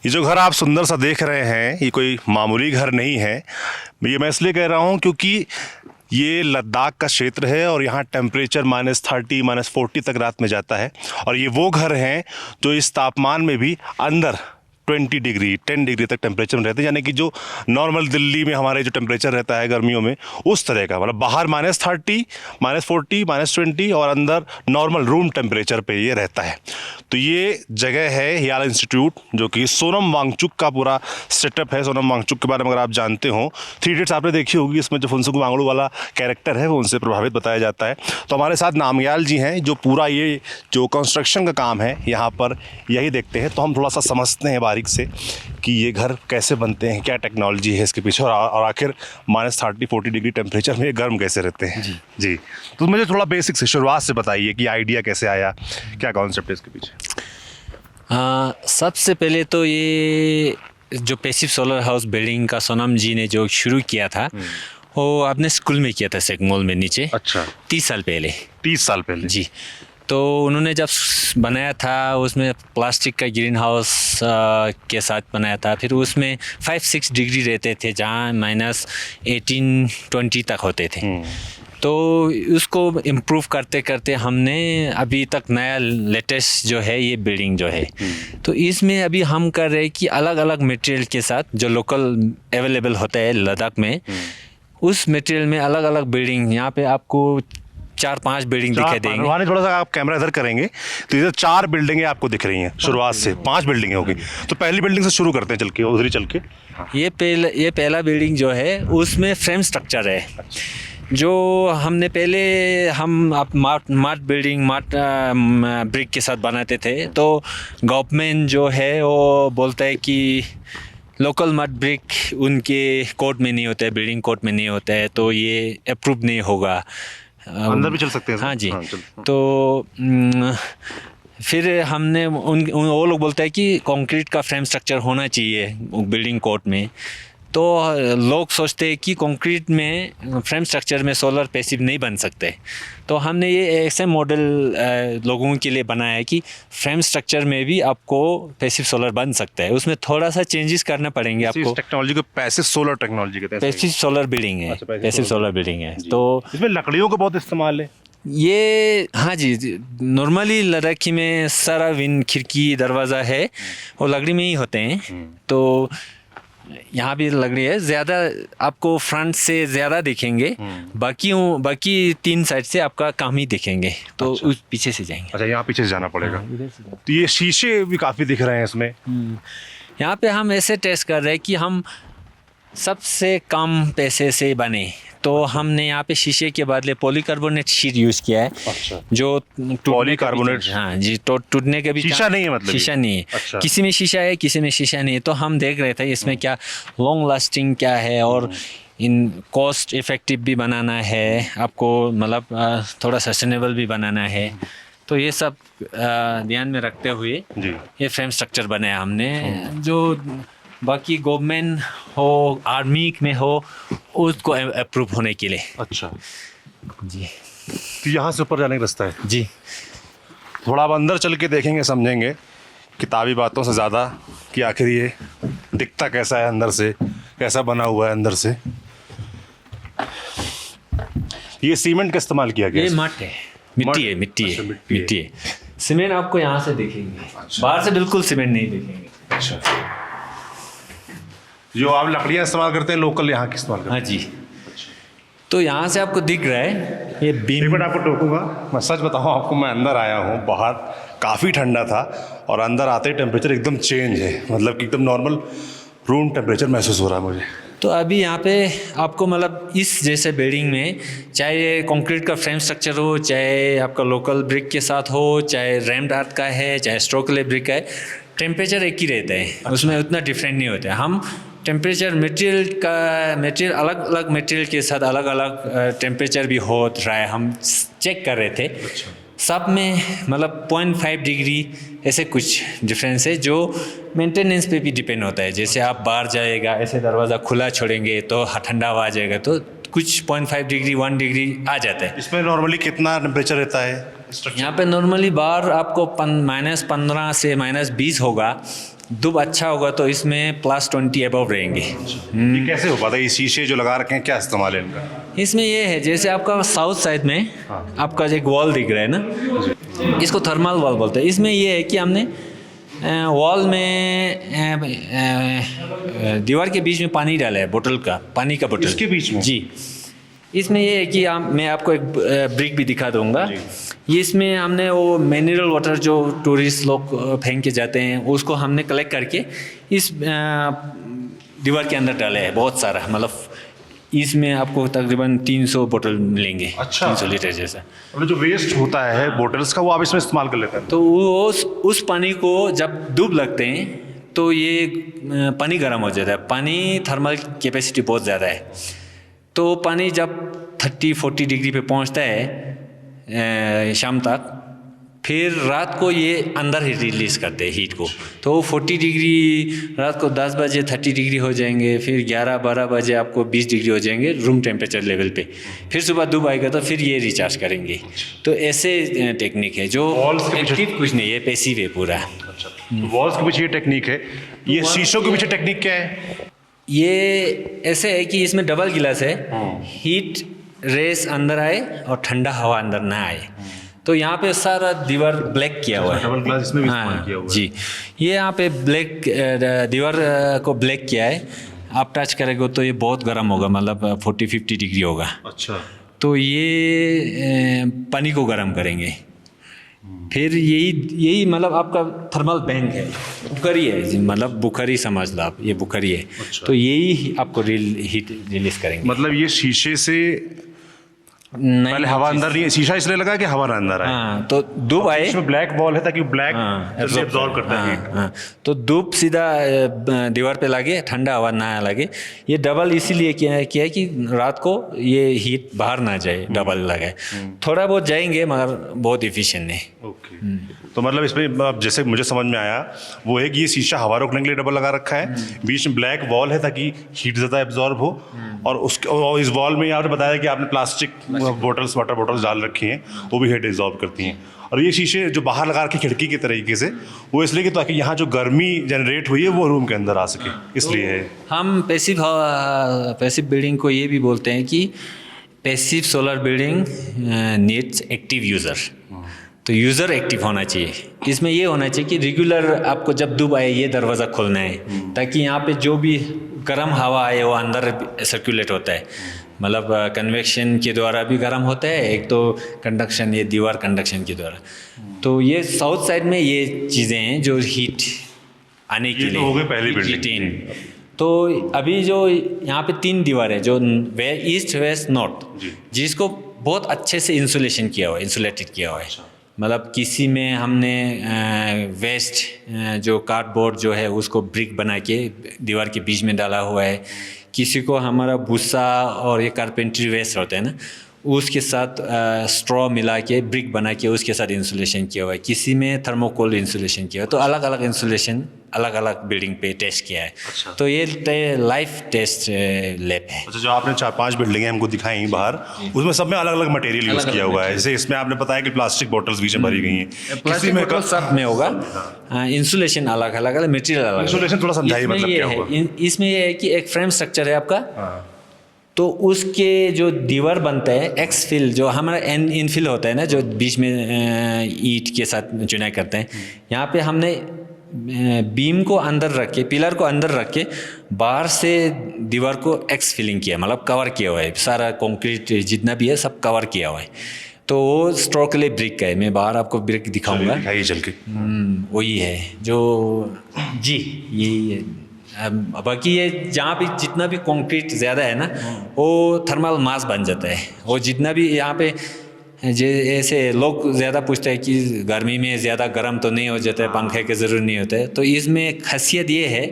ये जो घर आप सुंदर सा देख रहे हैं ये कोई मामूली घर नहीं है। ये मैं इसलिए कह रहा हूँ क्योंकि ये लद्दाख का क्षेत्र है और यहाँ टेम्परेचर -30 -40 तक रात में जाता है। और ये वो घर हैं जो इस तापमान में भी अंदर 20 डिग्री 10 डिग्री तक टेम्परेचर में रहते हैं, यानी कि जो नॉर्मल दिल्ली में हमारे जो टेम्परेचर रहता है गर्मियों में उस तरह का, मतलब बाहर -30 -40 -20 और अंदर नॉर्मल रूम टेम्परेचर पे ये रहता है। तो ये जगह है हियाल इंस्टीट्यूट, जो कि सोनम वांगचुक का पूरा सेटअप है। सोनम वांगचुक के बारे में अगर आप जानते हो, 3 इडियट्स आपने देखी होगी, इसमें जो फुनसुक वांगडू वाला कैरेक्टर है वो उनसे प्रभावित बताया जाता है। तो हमारे साथ नामग्याल जी हैं जो पूरा ये जो कंस्ट्रक्शन का काम है यहाँ पर यही देखते हैं। तो हम थोड़ा सा समझते हैं बारीक से कि ये घर कैसे बनते हैं, क्या टेक्नोलॉजी है इसके पीछे, और आखिर -30-40 डिग्री टेम्परेचर में ये गर्म कैसे रहते हैं। जी तो मुझे थोड़ा बेसिक से शुरुआत से बताइए कि आइडिया कैसे आया, क्या कॉन्सेप्ट है इसके पीछे। सबसे पहले तो ये जो पैसिव सोलर हाउस बिल्डिंग का सोनम जी ने जो शुरू किया था वो अपने स्कूल में किया था, सेकमोल में नीचे। अच्छा, 30 साल पहले। 30 साल पहले जी। तो उन्होंने जब बनाया था उसमें प्लास्टिक का ग्रीन हाउस के साथ बनाया था। फिर उसमें 5-6 डिग्री रहते थे जहाँ -18-20 तक होते थे। तो उसको इम्प्रूव करते करते हमने अभी तक नया लेटेस्ट जो है ये बिल्डिंग जो है, तो इसमें अभी हम कर रहे हैं कि अलग अलग मटेरियल के साथ जो लोकल अवेलेबल होता है लद्दाख में, उस मटेरियल में अलग अलग बिल्डिंग, यहाँ पे आपको 4-5 बिल्डिंग दिखाई देंगे। वहाँ थोड़ा सा आप कैमरा इधर करेंगे तो इधर 4 बिल्डिंगें आपको दिख रही हैं शुरुआत से, 5 बिल्डिंगें होगी। तो पहली बिल्डिंग से शुरू करते हैं, चल के उधर ही चल के। ये पहला बिल्डिंग जो है उसमें फ्रेम स्ट्रक्चर है। जो हमने पहले हम आप मार्ट बिल्डिंग ब्रिक के साथ बनाते थे, तो गवर्नमेंट जो है वो बोलता है कि लोकल मड ब्रिक उनके कोड में नहीं होता है, बिल्डिंग कोड में नहीं होता है, तो ये अप्रूव नहीं होगा। अंदर भी चल सकते हैं। हाँ जी। तो फिर हमने वो लोग बोलते हैं कि कंक्रीट का फ्रेम स्ट्रक्चर होना चाहिए बिल्डिंग कोड में। तो लोग सोचते हैं कि कंक्रीट में फ्रेम स्ट्रक्चर में सोलर पैसिव नहीं बन सकते। तो हमने ये ऐसे मॉडल लोगों के लिए बनाया है कि फ्रेम स्ट्रक्चर में भी आपको पैसिव सोलर बन सकता है। उसमें थोड़ा सा चेंजेस करना पड़ेंगे आपको। टेक्नोलॉजी को पैसिव सोलर टेक्नोलॉजी कहते हैं। पैसिव सोलर बिल्डिंग है। पैसिव सोलर बिल्डिंग है। तो इसमें लकड़ियों का बहुत इस्तेमाल है ये। हाँ जी, नॉर्मली लद्दाखी में सारा विंड खिड़की दरवाज़ा है वो लकड़ी में ही होते हैं। तो यहाँ भी लकड़ी है, ज़्यादा आपको फ्रंट से ज़्यादा दिखेंगे, बाकी 3 साइड से आपका काम ही दिखेंगे। तो अच्छा। उस पीछे से जाएंगे। अच्छा, यहाँ पीछे से जाना पड़ेगा। तो ये शीशे भी काफ़ी दिख रहे हैं इसमें। यहाँ पे हम ऐसे टेस्ट कर रहे हैं कि हम सबसे कम पैसे से बने, तो हमने यहाँ पे शीशे के बदले पॉलीकार्बोनेट शीट यूज़ किया है। अच्छा। जो पॉलीकार्बोनेट। हाँ जी, तो टूटने के भी शीशा नहीं है, मतलब शीशा नहीं है। अच्छा। किसी में शीशा है, किसी में शीशा नहीं है। तो हम देख रहे थे इसमें क्या लॉन्ग लास्टिंग क्या है, और इन कॉस्ट इफेक्टिव भी बनाना है आपको, मतलब थोड़ा सस्टेनेबल भी बनाना है। तो ये सब ध्यान में रखते हुए जी ये फ्रेम स्ट्रक्चर बनाया हमने। जो बाकी गवर्नमेंट हो, आर्मी में हो, उसको अप्रूव होने के लिए। अच्छा जी। तो यहाँ से ऊपर जाने का रास्ता है। जी। थोड़ा अब अंदर चल के देखेंगे, समझेंगे किताबी बातों से ज़्यादा कि आखिर ये दिखता कैसा है अंदर से, कैसा बना हुआ है अंदर से। ये सीमेंट का इस्तेमाल किया गया ये है। मट है, मिट्टी है। अच्छा, मिट्टी है। सीमेंट आपको यहाँ से देखेंगे। अच्छा। बाहर से बिल्कुल सीमेंट नहीं देखेंगे। अच्छा, जो आप लकड़ियाँ इस्तेमाल करते हैं लोकल यहाँ की इस्तेमाल करते हैं। हाँ जी। तो यहाँ से आपको दिख रहा है ये एक बीम। मिनट आपको टोकूंगा। मैं सच बताऊँ आपको, मैं अंदर आया हूँ, बाहर काफ़ी ठंडा था और अंदर आते ही टेम्परेचर एकदम चेंज है, मतलब कि एकदम नॉर्मल रूम टेम्परेचर महसूस हो रहा है मुझे। तो अभी यहाँ पे आपको मतलब इस जैसे बिल्डिंग में चाहे कंक्रीट का फ्रेम स्ट्रक्चर हो, चाहे आपका लोकल ब्रिक के साथ हो, चाहे रैम्ड अर्थ का है, चाहे स्ट्रोकले ब्रिक का है, टेम्परेचर एक ही रहता है। अच्छा। उसमें उतना डिफरेंट नहीं होता है। हम टेम्परेचर मटेरियल अलग अलग मटेरियल के साथ अलग अलग टेम्परेचर भी हो रहा है, हम चेक कर रहे थे। अच्छा। सब में मतलब 0.5 डिग्री ऐसे कुछ डिफरेंस है, जो मेंटेनेंस पे भी डिपेंड होता है। जैसे आप बाहर जाएगा, ऐसे दरवाज़ा खुला छोड़ेंगे तो ठंडा हवा आ जाएगा, तो कुछ 0.5 डिग्री 1 डिग्री आ जाता है। इसमें नॉर्मली कितना टेम्परेचर रहता है? यहाँ पे नॉर्मली बाहर आपको -15 से -20 होगा, धूप अच्छा होगा तो इसमें +20 अबव रहेंगे। ये कैसे हो पाता है? ये शीशे जो लगा रखे हैं, क्या इस्तेमाल है इनका? इसमें ये है, जैसे आपका साउथ साइड में आपका जो एक वॉल दिख रहा है ना, इसको थर्मल वॉल बोलते हैं। इसमें ये है कि हमने वॉल में दीवार के बीच में पानी डाला है, बोतल का, पानी का बोतल इसके बीच में? जी। इसमें ये है कि मैं आपको एक ब्रिक भी दिखा दूंगा। ये इसमें हमने वो मिनरल वाटर जो टूरिस्ट लोग फेंक के जाते हैं, उसको हमने कलेक्ट करके इस दीवार के अंदर डाले हैं, बहुत सारा। मतलब इसमें आपको तकरीबन 300 बोतल मिलेंगे। अच्छा। 300 लीटर जैसा। मतलब जो वेस्ट होता है बोटल्स का, वो आप इसमें इस्तेमाल कर लेते हैं? तो वो उस पानी को जब धूप लगते हैं तो ये पानी गर्म हो जाता है। पानी थर्मल कैपेसिटी बहुत ज़्यादा है, तो पानी जब 30-40 डिग्री पे पहुंचता है शाम तक, फिर रात को ये अंदर ही रिलीज़ करते हैं हीट को। तो 40 डिग्री रात को 10 बजे 30 डिग्री हो जाएंगे, फिर 11-12 बजे आपको 20 डिग्री हो जाएंगे रूम टेम्परेचर लेवल पे। फिर सुबह धूप आएगा तो फिर ये रिचार्ज करेंगे। तो ऐसे टेक्निक है जो एक्टिव कुछ नहीं है, पैसिव है पूरा। अच्छा, वॉल्स के पीछे ये टेक्निक है। ये शीशों के पीछे टेक्निक क्या है? ये ऐसे है कि इसमें डबल गिलास है, हीट रेस अंदर आए और ठंडा हवा अंदर ना आए। तो यहाँ पे सारा दीवार ब्लैक किया हुआ है। डबल ग्लास इसमें भी इस्तेमाल किया हुआ है। जी, ये यहाँ पे ब्लैक दीवार को ब्लैक किया है। आप टच करेंगे तो ये बहुत गर्म होगा, मतलब 40-50 डिग्री होगा। अच्छा। तो ये पानी को गर्म करेंगे। फिर यही मतलब आपका थर्मल बैंक है, बुखारी है जी, मतलब बुखारी समझ लो आप, ये बुखारी है। अच्छा। तो यही आपको हीट रिलीज करेंगे। मतलब ये शीशे से पहले हवा अंदर नहीं है, शीशा इसलिए लगा कि हवा ना अंदर आए। हाँ, तो धूप आए, इसमें ब्लैक बॉल है ताकि ब्लैक एब्जॉर्ब करता है heat। हाँ, तो धूप सीधा दीवार पे लगे, ठंडा हवा ना लगे। ये डबल इसीलिए किया है कि रात को ये हीट बाहर ना जाए, डबल लगे। थोड़ा बहुत जाएंगे मगर बहुत इफिशिएंट नहीं। ओके। तो मतलब इसमें अब जैसे मुझे समझ में आया वो है कि ये शीशा हवा रोकने के लिए डबल लगा रखा है, बीच में ब्लैक वॉल है ताकि हीट ज़्यादा एब्जॉर्ब हो, और इस वॉल में आपने बताया कि आपने प्लास्टिक बोटल्स, वाटर बोटल्स डाल रखी हैं, वो भी हीट एब्जॉर्ब करती हैं। और ये शीशे जो बाहर लगा रखे खिड़की के तरीके से, वो इसलिए कि ताकि यहाँ जो गर्मी जनरेट हुई है वो रूम के अंदर आ सके, इसलिए है। हम पैसिव बिल्डिंग को ये भी बोलते हैं कि passive solar building needs active user. तो यूज़र एक्टिव होना चाहिए। इसमें ये होना चाहिए कि रेगुलर आपको जब धूप आए ये दरवाज़ा खोलना है, ताकि यहाँ पे जो भी गर्म हवा आए वो अंदर सर्कुलेट होता है। मतलब कन्वेक्शन के द्वारा भी गर्म होता है, एक तो कंडक्शन, ये दीवार कंडक्शन के द्वारा। तो ये साउथ साइड में ये चीज़ें हैं जो हीट आने के लिए। तो हो गई पहली बिल्डिंग। हीट। तो अभी जो यहाँ पे 3 दीवार है, जो ईस्ट वेस्ट नॉर्थ, जिसको बहुत अच्छे से इंसुलेशन किया हुआ है, इंसुलेटेड किया हुआ है। मतलब किसी में हमने वेस्ट जो कार्डबोर्ड जो है उसको ब्रिक बना के दीवार के बीच में डाला हुआ है। किसी को हमारा भूसा और ये कारपेंट्री वेस्ट होता है ना, उसके साथ स्ट्रॉ मिला के ब्रिक बना के उसके साथ इंसुलेशन किया हुआ है। किसी में थर्मोकोल इंसुलेशन किया हुआ है। तो अलग अलग इंसुलेशन अलग अलग बिल्डिंग पे टेस्ट किया है। अच्छा। तो ये लाइफ टेस्ट लैब है। अच्छा, जो आपने 4-5 बिल्डिंगें हमको दिखाई बाहर, उसमें सब में अलग अलग मटेरियल यूज़ किया हुआ है। जैसे इसमें आपने बताया कि प्लास्टिक बोटल्स बीच में भरी गई हैं, किसी में सब में होगा, इंसुलेशन अलग अलग मटेरियल अलग। इंसुलेशन थोड़ा समझाइए, मतलब क्या होगा? इसमें ये है कि एक फ्रेम स्ट्रक्चर है आपका, तो उसके जो दीवार बनता है एक्स फिल, जो हमारा इनफिल होता है ना, जो बीच में ईंट के साथ चुनाई करते हैं, यहाँ पे हमने बीम को अंदर रख के, पिलर को अंदर रख के बाहर से दीवार को एक्स फिलिंग किया, मतलब कवर किया हुआ है। सारा कंक्रीट जितना भी है सब कवर किया हुआ है। तो वो स्ट्रोकले ब्रिक का है। मैं बाहर आपको ब्रिक दिखाऊंगा, दिखाइए चल के। वही है जो जी यही है। बाकी ये जहाँ भी जितना भी कंक्रीट ज़्यादा है ना, वो थर्मल मास बन जाता है। वो जितना भी यहाँ पे जैसे लोग ज़्यादा पूछते हैं कि गर्मी में ज़्यादा गर्म तो नहीं हो जाता है, पंखे की ज़रूरत नहीं होता है। तो इसमें खासियत ये है,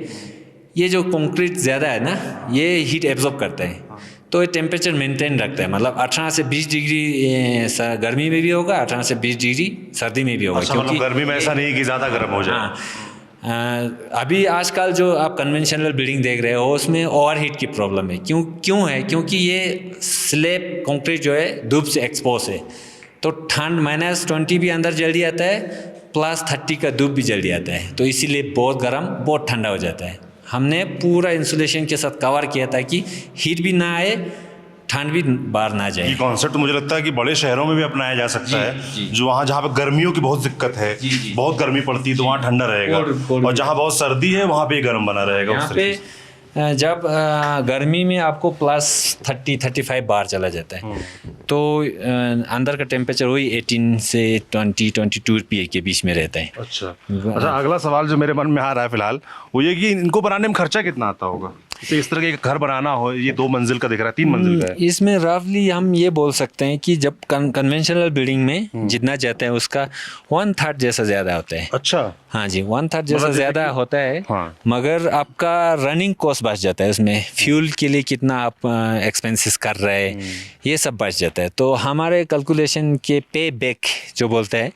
ये जो कंक्रीट ज़्यादा है ना, ये हीट एब्जॉर्ब करता है, तो ये टेम्परेचर मेंटेन रखता है। मतलब 18 से 20 डिग्री गर्मी में भी होगा, 18 से 20 डिग्री सर्दी में भी होगा। अच्छा, क्योंकि गर्मी में ऐसा नहीं कि ज़्यादा गर्म हो जाए। अभी आजकल जो आप कन्वेंशनल बिल्डिंग देख रहे हो उसमें ओवर हीट की प्रॉब्लम है। क्यों है? क्योंकि ये स्लैब कंक्रीट जो है धूप से एक्सपोज है, तो ठंड -20 भी अंदर जल्दी आता है +30 का धूप भी जल्दी आता है, तो इसीलिए बहुत गर्म बहुत ठंडा हो जाता है। हमने पूरा इंसुलेशन के साथ कवर किया ताकि हीट भी ना आए, ठंड भी बाहर ना जाए। ये कॉन्सेप्ट मुझे लगता है कि बड़े शहरों में भी अपनाया जा सकता है, जी। जो वहाँ जहाँ पे गर्मियों की बहुत दिक्कत है, जी। बहुत गर्मी पड़ती है तो वहाँ ठंडा रहेगा, और जहाँ बहुत सर्दी है वहाँ पे गर्म बना रहेगा। यहाँ उस पे तरीके से। जब गर्मी में आपको +30-35 बाहर चला जाता है, तो अंदर का टेम्परेचर वही 18 से 20-22 PA के बीच में रहता है। अच्छा, अगला सवाल जो मेरे मन में आ रहा है फिलहाल वो ये कि इनको बनाने में खर्चा कितना आता होगा? तो इस तरह का घर बनाना हो, ये 2 मंजिल का दिख रहा है, 3 मंजिल का है। इसमें रफली हम ये बोल सकते हैं कि जब कन्वेंशनल बिल्डिंग में जितना जाता है उसका 1/3 जैसा ज़्यादा होता है। अच्छा, हाँ जी, 1/3 जैसा मतलब ज़्यादा होता है। हाँ। मगर आपका रनिंग कॉस्ट बच जाता है, उसमें फ्यूल के लिए कितना आप एक्सपेंसेस कर रहे हैं ये सब बच जाता है। तो हमारे कैलकुलेशन के पे बैक जो बोलते हैं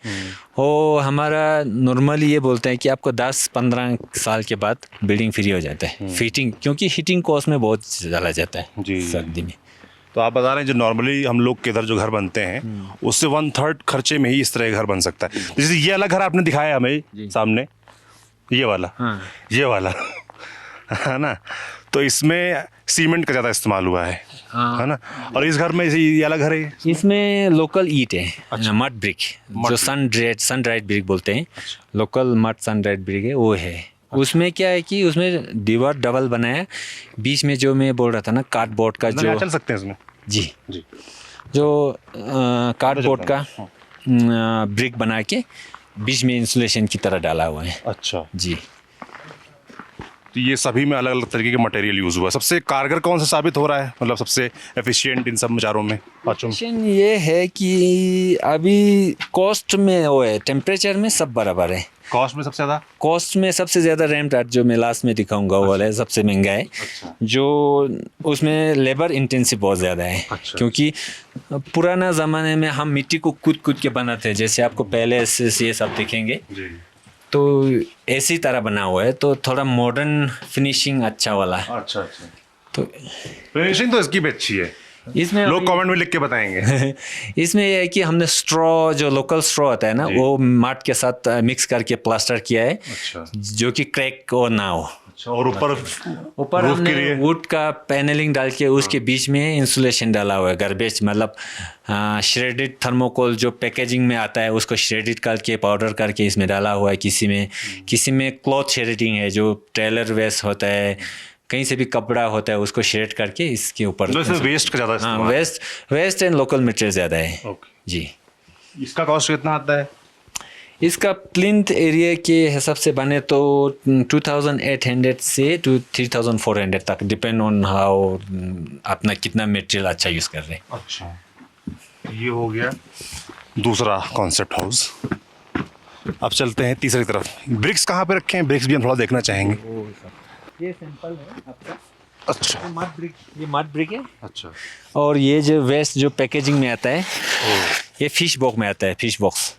वो हमारा नॉर्मली ये बोलते हैं कि आपको 10-15 साल के बाद बिल्डिंग फ्री हो जाता है फिटिंग, क्योंकि हीटिंग कॉस्ट में बहुत चला जाता है जी। सर्दी में। तो आप बता रहे हैं जो नॉर्मली हम लोग के इधर जो घर बनते हैं उससे 1/3 खर्चे में ही इस तरह का घर बन सकता है। जैसे ये अलग घर आपने दिखाया हमें सामने, ये वाला, हाँ। ये वाला है ना, तो इसमें सीमेंट का ज़्यादा इस्तेमाल हुआ है, हाँ। है ना, और इस घर में ये अलग घर है। इसमें लोकल ईंट है, मड ब्रिक, जो सन ड्राइड ब्रिक बोलते हैं, local mud sun dried brick है वो है। उसमें क्या है कि उसमें दीवार डबल बनाया, बीच में जो मैं बोल रहा था ना कार्डबोर्ड का जो चल सकते हैं इसमें। जी जी, जो कार्डबोर्ड का ब्रिक बना के बीच में इंसुलेशन की तरह डाला हुआ है। अच्छा, जी, तो ये सभी में अलग अलग तरीके के मटेरियल यूज़ हुआ है। सबसे कारगर कौन सा साबित हो रहा है, मतलब सबसे एफिशिएंट इन सब चारों में, पाँचों में? क्वेश्चन ये है कि अभी कॉस्ट में वो है, टेम्परेचर में सब बराबर है। कॉस्ट में सबसे ज़्यादा? कॉस्ट में सबसे ज़्यादा रैम्ड आर्ट जो मैं लास्ट में दिखाऊंगा वो वाला है, सबसे महंगा है। अच्छा। जो उसमें लेबर इंटेंसिव बहुत ज़्यादा है। अच्छा। क्योंकि पुराना ज़माने में हम मिट्टी को कूद के बनाते हैं, जैसे आपको पहले से ये सब दिखेंगे, जी, तो ऐसी तरह बना हुआ है, तो थोड़ा मॉडर्न फिनिशिंग अच्छा वाला है। अच्छा अच्छा। तो फिनिशिंग तो इसकी भी अच्छी है, इसमें लोग कमेंट में लिख के बताएंगे। इसमें यह है कि हमने स्ट्रॉ, जो लोकल स्ट्रॉ होता है ना, वो माट के साथ मिक्स करके प्लास्टर किया है। अच्छा जो कि क्रैक और ना हो। अच्छा, और ऊपर ऊपर roof के हमने लिए? वुड का पैनलिंग डाल के उसके बीच में इंसुलेशन डाला हुआ है, गार्बेज मतलब श्रेडेड थर्मोकोल जो पैकेजिंग में आता है उसको श्रेडेड करके पाउडर करके इसमें डाला हुआ है। किसी में क्लॉथ शेडिंग है, जो ट्रेलर वेस्ट होता है, कहीं से भी कपड़ा होता है उसको शेड करके इसके ऊपर। वेस्ट का ज़्यादा हाँ, इस्तेमाल। वेस्ट एंड लोकल मटेरियल ज़्यादा है। ओके। जी, इसका कॉस्ट कितना आता है? इसका प्लिंथ एरिया के हिसाब से बने तो 2800 से 3400 तक, डिपेंड ऑन हाउ अपना कितना मटेरियल अच्छा यूज़ कर रहे हैं। अच्छा, ये हो गया दूसरा कॉन्सेप्ट हाउस। अब चलते हैं तीसरी तरफ। ब्रिक्स कहाँ पे रखे हैं? ब्रिक्स भी हम थोड़ा देखना चाहेंगे। ये सैंपल है आपका। अच्छा, ये मड ब्रिक है। अच्छा, और ये जो वेस्ट जो पैकेजिंग में आता है ये फिश बॉक्स में आता है, फिश बॉक्स।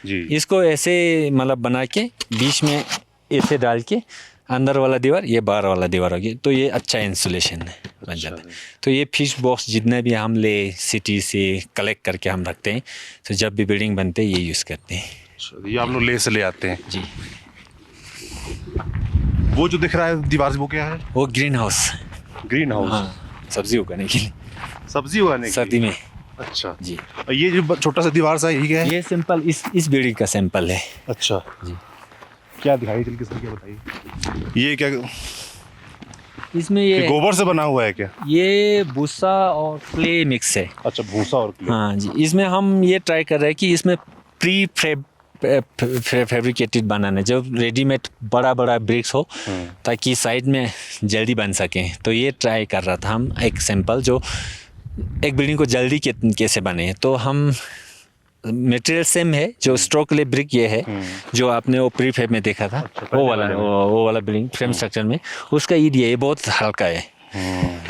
जी, इसको ऐसे मतलब बना के बीच में ऐसे डाल के अंदर वाला दीवार, ये बाहर वाला दीवार होगी, तो ये अच्छा इंसुलेशन है बन जाता है। तो ये फिश बॉक्स जितने भी हम ले सिटी से कलेक्ट करके हम रखते हैं, तो जब भी बिल्डिंग बनते हैं ये यूज़ करते हैं। अच्छा, ये आप लोग ले से ले आते हैं। जी, वो जो दिख रहा है दीवार से, वो क्या है? वो ग्रीन हाउस। Green house. हाँ, सब्जी उगाने के लिए, सब्जी उगाने की? सर्दी में। अच्छा जी, और ये जो छोटा सा दीवार सा यही क्या है? ये सिंपल इस बिल्डिंग का सैंपल है। अच्छा जी, क्या दिखाई चल किसने, क्या बताइए। ये क्या, इसमें ये ये गोबर से बना हुआ है क्या? ये भूसा और क्ले मिक्स है। अच्छा, भूसा और क्ले। हाँ जी, इसमें हम ये ट्राई कर रहे हैं कि इसमें प्री फैब्रिकेटेड बनाना है, जो रेडीमेड बड़ा बड़ा ब्रिक्स हो, ताकि साइड में जल्दी बन सकें। तो ये ट्राई कर रहा था हम, एक सैंपल जो एक बिल्डिंग को जल्दी कैसे बने। तो हम मटेरियल सेम है, जो स्ट्रोक ले ब्रिक ये है जो आपने वो प्री फैब में देखा था। वो वाला बिल्डिंग फ्रेम स्ट्रक्चर में उसका ईड ये बहुत हल्का है।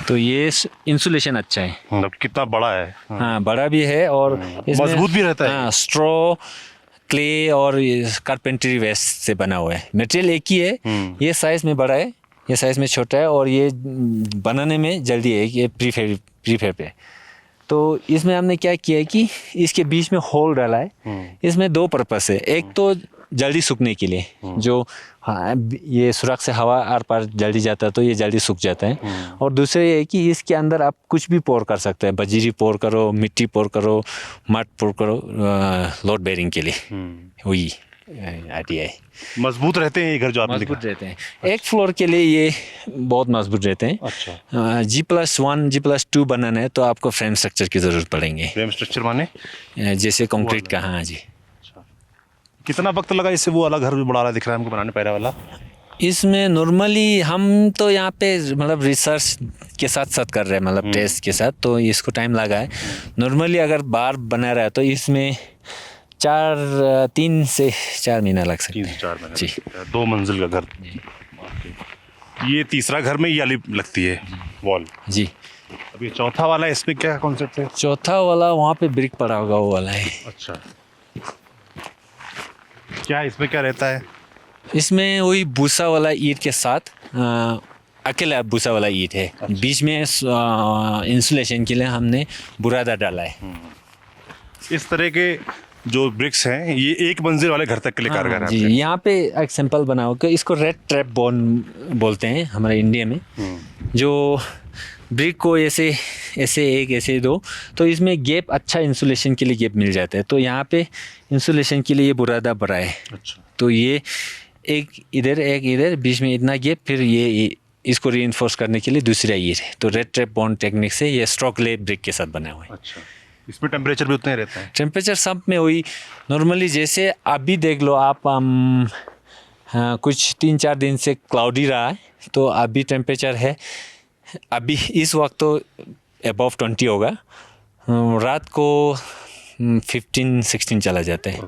तो ये इंसुलेशन अच्छा है, मतलब कितना बड़ा है। हाँ बड़ा भी है और इसमें मजबूत भी रहता है। हाँ, स्ट्रॉ, क्ले और कारपेंटरी वेस्ट से बना हुआ है। मटेरियल एक ही है, ये साइज में बड़ा है, ये साइज में छोटा है, और ये बनाने में जल्दी है। ये प्रीफेब है। तो इसमें हमने क्या किया है कि इसके बीच में होल डाला है। इसमें 2 पर्पस है। एक तो जल्दी सूखने के लिए, जो हाँ ये सुराख से हवा आर पार जल्दी जाता है तो ये जल्दी सूख जाता है। और दूसरे ये है कि इसके अंदर आप कुछ भी पोर कर सकते हैं, बजरी पोर करो, मिट्टी पोर करो, मड पोर करो, लोड बेरिंग के लिए। वही आइडिया है। मजबूत रहते हैं ये घर जो आपने मजबूत रहते हैं, एक फ्लोर के लिए ये बहुत मजबूत रहते हैं। अच्छा। G+1 G+2 बनाना है तो आपको फ्रेम स्ट्रक्चर की ज़रूरत पड़ेंगे, फ्रेम स्ट्रक्चर माने जैसे कंक्रीट का। हाँ जी। कितना वक्त लगा इससे वो वाला घर भी बड़ा वाला दिख रहा है हमको बनाने, पहला वाला? इसमें नॉर्मली हम तो यहाँ पे मतलब रिसर्च के साथ साथ कर रहे हैं, मतलब टेस्ट के साथ, तो इसको टाइम लगा है। नॉर्मली अगर बार बना रहा है तो इसमें 3 से 4 महीना लग सकते 3 हैं। से 4 महीने जी। 2 मंजिल का घर। ये तीसरा घर में ये वाली लगती है वॉल। जी। अब ये चौथा वाला है, इसमें क्या कॉन्सेप्ट है? चौथा वाला वहाँ पे ब्रिक पड़ा होगा, वो वाला है। अच्छा, क्या इसमें क्या रहता है? इसमें वही भूसा वाला ईंट के साथ अकेला भूसा वाला ईंट है। बीच में इंसुलेशन के लिए हमने बुरादा डाला है। इस तरह के जो ब्रिक्स हैं ये एक मंजिल वाले घर तक के लिए कारगर जी। है। यहाँ पे एक सिंपल बना होगा, इसको रेड ट्रैप बोन बोलते हैं हमारे इंडिया में। जो ब्रिक को ऐसे एक ऐसे दो तो इसमें गैप, अच्छा इंसुलेशन के लिए गैप मिल जाता है। तो यहाँ पे इंसुलेशन के लिए ये बुरादा बड़ा है। अच्छा। तो ये एक इधर बीच में इतना गैप, फिर ये इसको रीइंफोर्स करने के लिए दूसरा ये है। तो रेड ट्रैप बॉन्ड टेक्निक से ये स्ट्रोक ले ब्रिक के साथ बना हुआ है। अच्छा, इसमें टेम्परेचर भी उतना ही रहता है? टेम्परेचर सब में वही नॉर्मली, जैसे अभी देख लो आप, हाँ, कुछ 3-4 दिन से क्लाउडी रहा है तो अभी टेम्परेचर है, अभी इस वक्त तो अबव 20 होगा, रात को 15-16 चला जाता है।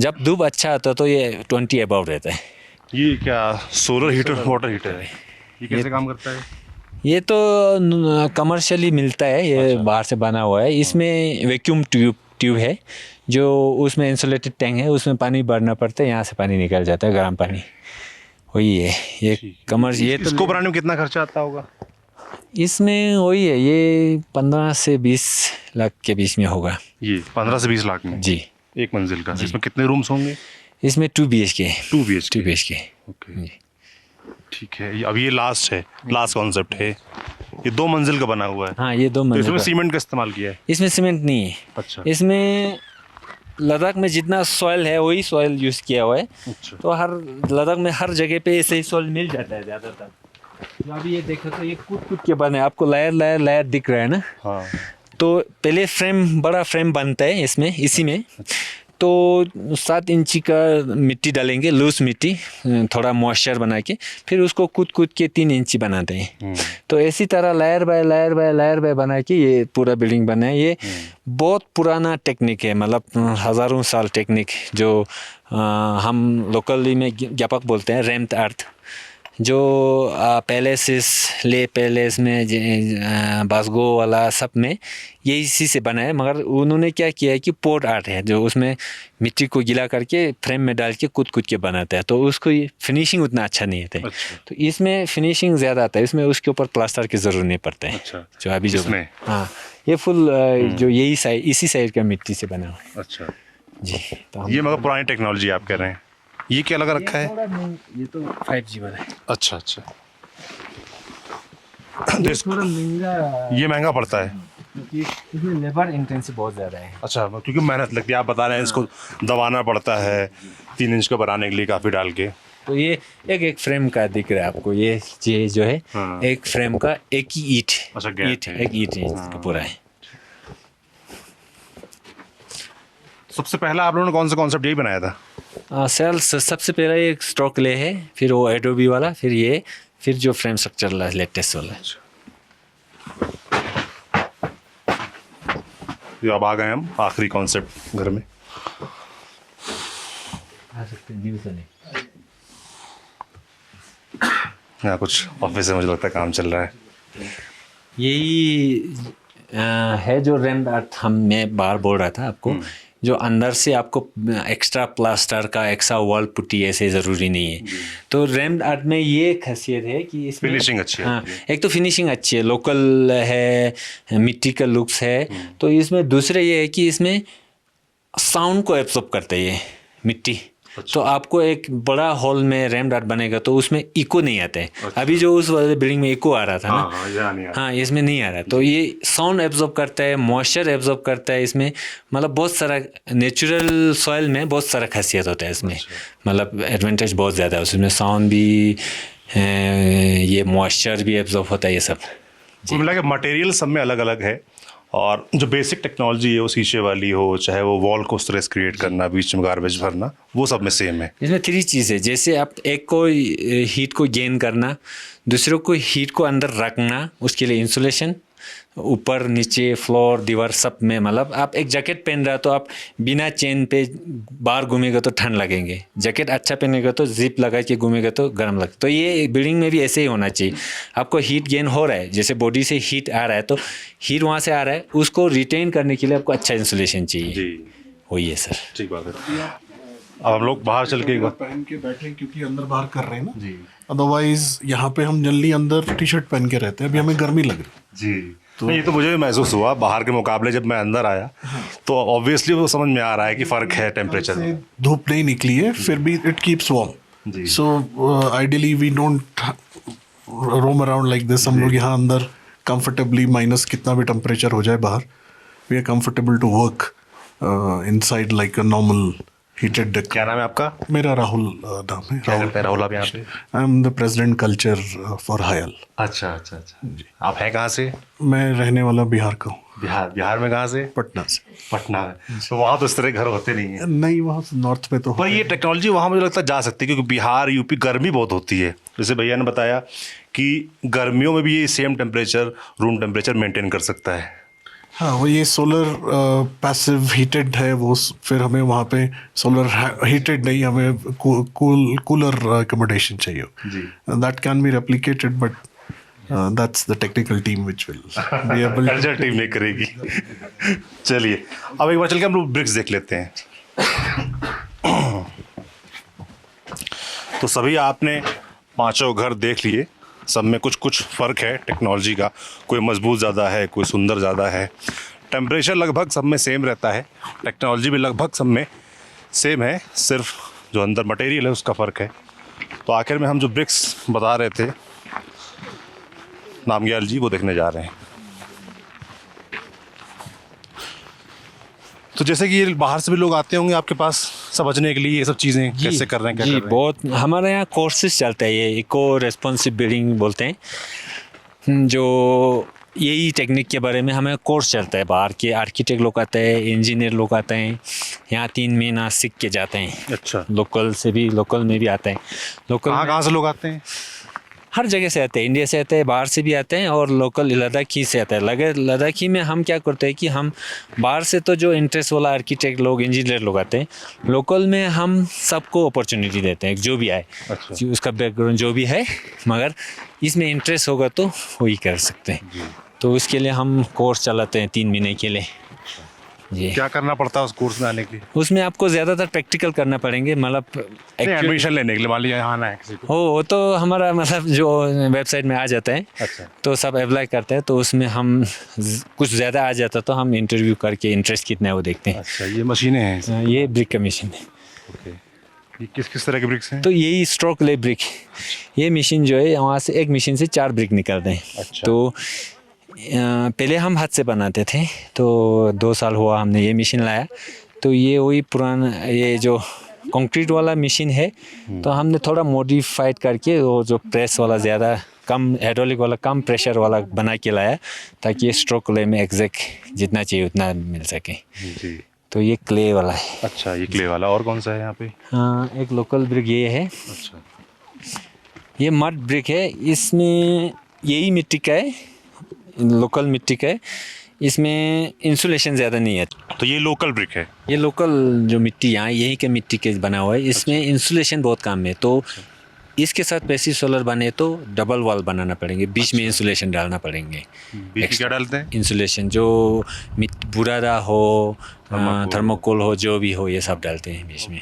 जब धूप अच्छा आता है तो ये 20 अबव रहता है। ये क्या सोलर हीटर, वाटर हीटर है? ये कैसे काम करता है? ये तो कमर्शियली मिलता है, ये बाहर से बना हुआ है। इसमें वैक्यूम ट्यूब है, जो उसमें इंसुलेटेड टैंक है, उसमें पानी भरना पड़ता है, यहाँ से पानी निकल जाता है, गर्म पानी। वही है ये ये तो इसको बनाने में कितना खर्चा आता होगा? इसमें वही है, ये 15 से 20 लाख के बीच में होगा। ये 15 से 20 लाख में? जी। एक मंजिल का? इसमें कितने रूम्स होंगे? इसमें 2 BHK। 2 BHK? 2 BHK। ओके, ठीक है। अब ये लास्ट है, लास्ट कॉन्सेप्ट है, ये 2 मंजिल का बना हुआ है। हाँ, ये 2 तो मंजिल इसमें का। सीमेंट का इस्तेमाल किया है? इसमें सीमेंट नहीं है। अच्छा। इसमें लद्दाख में जितना सॉइल है वही सॉइल यूज़ किया हुआ है। अच्छा। तो हर लद्दाख में हर जगह पे ऐसे ही सॉइल मिल जाता है ज़्यादातर। जो अभी ये देखो तो ये कूद के बने, आपको लायर दिख रहा है ना? हाँ। तो पहले बड़ा फ्रेम बनता है इसमें, इसी में। तो 7 इंची का मिट्टी डालेंगे, लूज मिट्टी, थोड़ा मॉइस्चर बना के, फिर उसको कूद के 3 इंची बनाते हैं। तो इसी तरह लायर बाय लायर बना के ये पूरा बिल्डिंग बना है। ये बहुत पुराना टेक्निक है, मतलब हज़ारों साल टेक्निक, जो हम लोकली में ज्ञापक बोलते हैं, रेम्ड अर्थ। जो पैलेस में बासगो वाला सब में ये इसी से बना है। मगर उन्होंने क्या किया है कि पोर्ट आर्ट है, जो उसमें मिट्टी को गीला करके फ्रेम में डाल के कूद के बनाता है। तो उसको फिनिशिंग उतना अच्छा नहीं आता है। अच्छा। तो इसमें फिनिशिंग ज़्यादा आता है, इसमें उसके ऊपर प्लास्टर की ज़रूरत नहीं पड़ता है। अच्छा। जो अभी जो इसमें? हाँ, ये फुल जो यही साइड, इसी साइड का मिट्टी से बना हुआ है। अच्छा जी। तो ये मगर पुरानी टेक्नोलॉजी आप कह रहे हैं। ये क्या लगा रखा है? ये तो 5G वाला है। अच्छा अच्छा। थोड़ा महंगा, ये महंगा पड़ता है क्योंकि इसमें लेबर इंटेंसिव बहुत ज़्यादा है। अच्छा, क्योंकि मेहनत लगती है, आप बता रहे हैं इसको दबाना पड़ता है 3 इंच का बनाने के लिए, काफ़ी डाल के। तो ये एक फ्रेम का दिख रहा है आपको, ये जो है एक फ्रेम का एक ही ईंट। अच्छा, एक ईंट पूरा है। सबसे पहला आप लोगों ने कौन सा कॉन्सेप्ट यही बनाया था? सेल्स सबसे पहले एक स्ट्रोक ले है, फिर वो एडोबी वाला, फिर ये, फिर जो फ्रेम स्ट्रक्चर लेटेस्ट वाला। जो अब आ गए हम आखिरी कॉन्सेप्ट घर में। यहाँ कुछ ऑफिस है, मुझे लगता है काम चल रहा है। यही है जो रेम्ड अर्थ मैं बाहर बोल रहा था आपको, जो अंदर से आपको एक्स्ट्रा प्लास्टर का एक्स्ट्रा वॉल पुट्टी ऐसे ज़रूरी नहीं है। तो रेम्ड आर्ट में ये खासियत है कि इसमें फिनिशिंग अच्छी है। हाँ, एक तो फिनिशिंग अच्छी है, लोकल है, मिट्टी का लुक्स है। तो इसमें दूसरे ये है कि इसमें साउंड को एब्जॉर्ब करता है ये मिट्टी। तो आपको एक बड़ा हॉल में रैम्ड आर्ट बनेगा तो उसमें इको नहीं आता है। अभी जो उस वाले बिल्डिंग में इको आ रहा था ना, हाँ इसमें नहीं आ रहा। तो ये साउंड एब्जॉर्ब करता है, मॉइस्चर एब्जॉर्ब करता है इसमें, मतलब बहुत सारा नेचुरल सॉइल में बहुत सारा खासियत होता है इसमें, मतलब एडवांटेज बहुत ज़्यादा है उसमें। साउंड भी ये मॉइस्चर भी एब्जॉर्ब होता है, ये सब। कुल मिला के मटेरियल सब में अलग अलग है, और जो बेसिक टेक्नोलॉजी है वो शीशे वाली हो, चाहे वो वॉल को स्ट्रेस क्रिएट करना, बीच में गार्बेज भरना, वो सब में सेम है। इसमें 3 चीज़ है, जैसे आप एक को हीट को गेन करना, दूसरे को हीट को अंदर रखना, उसके लिए इंसुलेशन ऊपर नीचे फ्लोर दीवार सब में। मतलब आप एक जैकेट पहन रहा तो आप बिना चेन पे बाहर घूमेगा तो ठंड लगेंगे, जैकेट अच्छा पहनेगा तो जिप लगा के घूमेगा तो गर्म लगेगा। तो ये बिल्डिंग में भी ऐसे ही होना चाहिए। आपको हीट गेन हो रहा है, जैसे बॉडी से हीट आ रहा है तो हीट वहाँ से आ रहा है, उसको रिटेन करने के लिए आपको अच्छा इंसुलेशन चाहिए जी, वही है सर। ठीक बात है। अब हम लोग बाहर चल के एक बार पहन के बैठे क्योंकि अंदर बाहर कर रहे हैं ना जी, अदरवाइज यहाँ पे हम जनरली अंदर टी शर्ट पहन के रहते हैं, अभी हमें गर्मी लग रही जी। तो ये तो मुझे भी महसूस हुआ बाहर के मुकाबले, जब मैं अंदर आया तो ऑब्वियसली वो समझ में आ रहा है कि फ़र्क है टेम्परेचर में। धूप नहीं निकली है फिर भी it keeps warm, so ideally we don't roam around like this. हम लोग यहाँ अंदर कंफर्टेबली माइनस कितना भी टेम्परेचर हो जाए बाहर, we are comfortable to work inside like a normal heated deck. क्या नाम है आपका? मेरा राहुल नाम है। क्या करते हैं राहुल आप यहाँ पे? I am the president culture for हायल। अच्छा अच्छा अच्छा जी। आप हैं कहाँ से? मैं रहने वाला बिहार का हूँ। बिहार में कहाँ से? पटना से। पटना में। तो वहाँ तो इस तरह घर होते नहीं है। नहीं, वहाँ नॉर्थ में तो पर ये टेक्नोलॉजी वहाँ मुझे लगता है जा सकती है, क्योंकि बिहार यूपी गर्मी बहुत होती है। जैसे भैया ने बताया कि गर्मियों में भी ये same temperature, room temperature maintain कर सकता है। हाँ, वो ये सोलर पैसिव हीटेड है वो, फिर हमें वहाँ पे सोलर हीटेड नहीं, हमें कूलर अकोमोडेशन चाहिए जी। That can be replicated but that's the technical team which will be able, culture team नहीं करेगी। चलिए अब एक बार चल के हम लोग ब्रिक्स देख लेते हैं। तो सभी आपने पांचों घर देख लिए, सब में कुछ कुछ फ़र्क है टेक्नोलॉजी का, कोई मजबूत ज़्यादा है, कोई सुंदर ज़्यादा है। टेम्परेचर लगभग सब में सेम रहता है, टेक्नोलॉजी भी लगभग सब में सेम है, सिर्फ जो अंदर मटेरियल है उसका फ़र्क है। तो आखिर में हम जो ब्रिक्स बता रहे थे नामग्याल जी, वो देखने जा रहे हैं। तो जैसे कि ये बाहर से भी लोग आते होंगे आपके पास समझने के लिए ये सब चीज़ें कैसे कर रहे हैं, क्या जी कर रहे हैं? बहुत हमारे यहाँ कोर्सेज चलता है, ये इको रेस्पॉन्सिव बिल्डिंग बोलते हैं, जो यही टेक्निक के बारे में हमें कोर्स चलता है। बाहर के आर्किटेक्ट लोग आते हैं, इंजीनियर लोग आते हैं, यहाँ 3 महीना सीख के जाते हैं। अच्छा, लोकल में भी आते हैं। कहाँ से लोग आते हैं? हर जगह से आते हैं, इंडिया से आते हैं, बाहर से भी आते हैं, और लोकल लद्दाखी से आता है। लद्दाखी में हम क्या करते हैं कि हम बाहर से तो जो इंटरेस्ट वाला आर्किटेक्ट लोग, इंजीनियर लोग आते हैं, लोकल में हम सबको अपॉर्चुनिटी देते हैं, जो भी आए। अच्छा। उसका बैकग्राउंड जो भी है, मगर इसमें इंटरेस्ट होगा तो वही कर सकते हैं। तो उसके लिए हम कोर्स चलाते हैं 3 महीने के लिए जी। क्या करना पड़ता है उस कोर्स में आने के लिए? उसमें आपको ज़्यादातर प्रैक्टिकल करना पड़ेंगे, मतलब एडमिशन लेने के लिए मान लीजिए यहाँ आना है किसी को। वो तो हमारा मतलब जो वेबसाइट में आ जाता है। अच्छा। तो सब अप्लाई करते हैं, तो उसमें हम कुछ ज़्यादा आ जाता तो हम इंटरव्यू करके इंटरेस्ट कितना है वो देखते हैं। अच्छा, ये मशीनें हैं? ये ब्रिक का मशीन है। ओके, ये किस किस तरह के ब्रिक्स हैं? तो यही स्ट्रोक ले ब्रिक, ये मशीन जो है वहाँ से एक मशीन से 4 ब्रिक निकलते हैं। अच्छा। तो पहले हम हाथ से बनाते थे, तो 2 साल हुआ हमने ये मशीन लाया। तो ये वही पुराना ये जो कंक्रीट वाला मशीन है, तो हमने थोड़ा मॉडिफाइड करके वो जो प्रेस वाला ज़्यादा कम हाइड्रोलिक वाला कम प्रेशर वाला बना के लाया, ताकि ये स्ट्रोक ले में एग्जैक्ट जितना चाहिए उतना मिल सके जी। तो ये क्ले वाला है। अच्छा, ये क्ले वाला। और कौन सा है यहाँ पे? हाँ, एक लोकल ब्रिक ये है। अच्छा, ये मड ब्रिक है, इसमें यही मिट्टी का है, लोकल मिट्टी का है, इसमें इंसुलेशन ज़्यादा नहीं है। तो ये लोकल ब्रिक है? ये लोकल जो मिट्टी यहाँ यहीं के मिट्टी के बना हुआ है, इसमें इंसुलेशन बहुत कम है। तो इसके साथ पैसिव सोलर बने तो डबल वॉल बनाना पड़ेंगे, बीच में इंसुलेशन डालना पड़ेंगे। बीच में क्या डालते हैं? इंसुलेशन जो बुरादा हो, थर्मोकोल हो, जो भी हो, ये सब डालते हैं बीच में।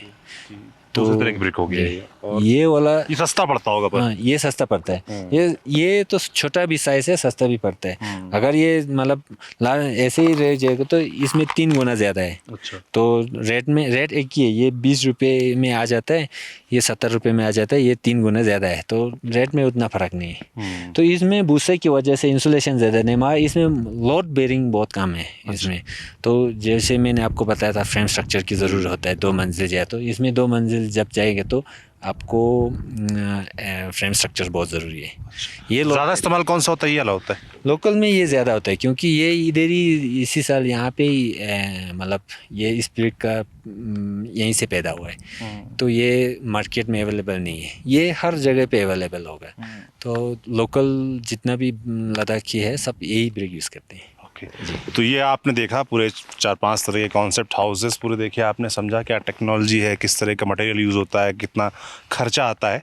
दूसरी तरह की ब्रिक हो गया ये। और ये वाला ये सस्ता पड़ता होगा पर। हाँ, ये सस्ता पड़ता है। ये तो छोटा भी साइज है, सस्ता भी पड़ता है। अगर ये मतलब ऐसे ही रह जाएगा तो इसमें 3 गुना ज़्यादा है। अच्छा। तो रेट एक ही है, ये 20 रुपये में आ जाता है, ये 70 रुपये में आ जाता है, ये 3 गुना ज़्यादा है, तो रेट में उतना फ़र्क नहीं है। तो इसमें भूसे की वजह से इंसुलेशन ज़्यादा नहीं, मगर इसमें लोड बेरिंग बहुत कम है इसमें। तो जैसे मैंने आपको बताया था फ्रेम स्ट्रक्चर की ज़रूरत होता है 2 मंजिल जाए, तो इसमें 2 मंजिल जब जाएंगे तो आपको फ्रेम स्ट्रक्चर बहुत ज़रूरी है। ये ज़्यादा इस्तेमाल कौन सा होता है, ये वाला होता है? लोकल में ये ज़्यादा होता है, क्योंकि ये इधर ही इसी साल यहाँ पे ही मतलब ये इस ब्रिक का यहीं से पैदा हुआ है। तो ये मार्केट में अवेलेबल नहीं है, ये हर जगह पे अवेलेबल होगा। तो लोकल जितना भी लद्दाखी है सब यही ब्रिक यूज़ करते हैं। तो ये आपने देखा पूरे 4-5 तरह के कॉन्सेप्ट हाउसेस पूरे देखे आपने, समझा क्या टेक्नोलॉजी है, किस तरह का मटेरियल यूज़ होता है, कितना खर्चा आता है,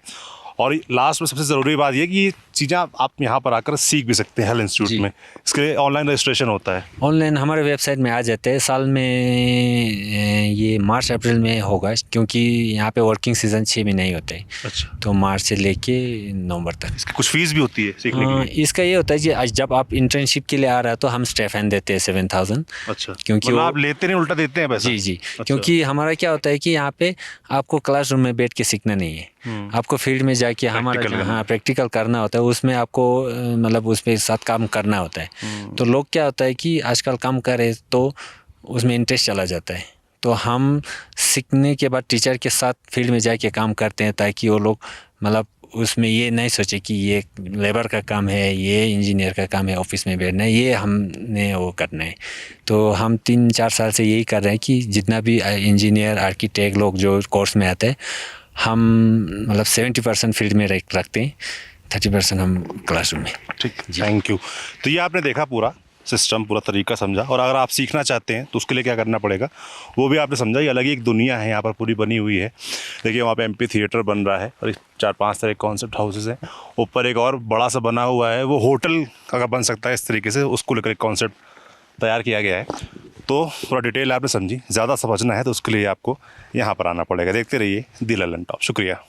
और लास्ट में सबसे ज़रूरी बात ये कि ये चीज़ें आप यहाँ पर आकर सीख भी सकते हैं हेल्थ इंस्टीट्यूट में। इसके लिए ऑनलाइन रजिस्ट्रेशन होता है? ऑनलाइन हमारे वेबसाइट में आ जाते हैं। साल में ये मार्च अप्रैल में होगा, क्योंकि यहाँ पे वर्किंग सीज़न 6 महीने ही होते हैं। अच्छा। तो मार्च से लेके नवंबर तक। इसकी कुछ फीस भी होती है सीखने के लिए? इसका ये होता है कि आज जब आप इंटर्नशिप के लिए आ रहा है तो हम स्टेफन देते हैं 7,000। अच्छा। क्योंकि मतलब आप लेते नहीं, उल्टा देते हैं पैसा? जी। क्योंकि हमारा क्या होता है कि यहाँ पे आपको क्लासरूम में बैठ के सीखना नहीं है, आपको फील्ड में जाके हमारा प्रैक्टिकल करना होता है। उसमें आपको मतलब उसमें साथ काम करना होता है। तो लोग क्या होता है कि आजकल काम करे तो उसमें इंटरेस्ट चला जाता है। तो हम सीखने के बाद टीचर के साथ फील्ड में जाके काम करते हैं, ताकि वो लोग मतलब उसमें ये नहीं सोचे कि ये लेबर का काम है, ये इंजीनियर का काम है ऑफिस में बैठना है, ये हमने वो करना है। तो हम 3-4 साल से यही कर रहे हैं कि जितना भी इंजीनियर आर्किटेक्ट लोग जो कोर्स में आते हैं, हम मतलब 70% फील्ड में रखते हैं, 30% हम क्लासरूम में। ठीक, थैंक यू। तो ये आपने देखा पूरा सिस्टम, पूरा तरीका समझा, और अगर आप सीखना चाहते हैं तो उसके लिए क्या करना पड़ेगा वो भी आपने समझा। ये अलग ही एक दुनिया है यहाँ पर पूरी बनी हुई है। देखिए वहाँ पे एमपी थिएटर बन रहा है, और 4-5 तरह के कॉन्सेप्ट हाउसेस हैं। ऊपर एक और बड़ा सा बना हुआ है, वो होटल अगर बन सकता है इस तरीके से, उसको लेकर एक कॉन्सेप्ट तैयार किया गया है। तो थोड़ा डिटेल आपने समझी, ज़्यादा समझना है तो उसके लिए आपको यहाँ पर आना पड़ेगा। देखते रहिए दी ललन टॉप। शुक्रिया।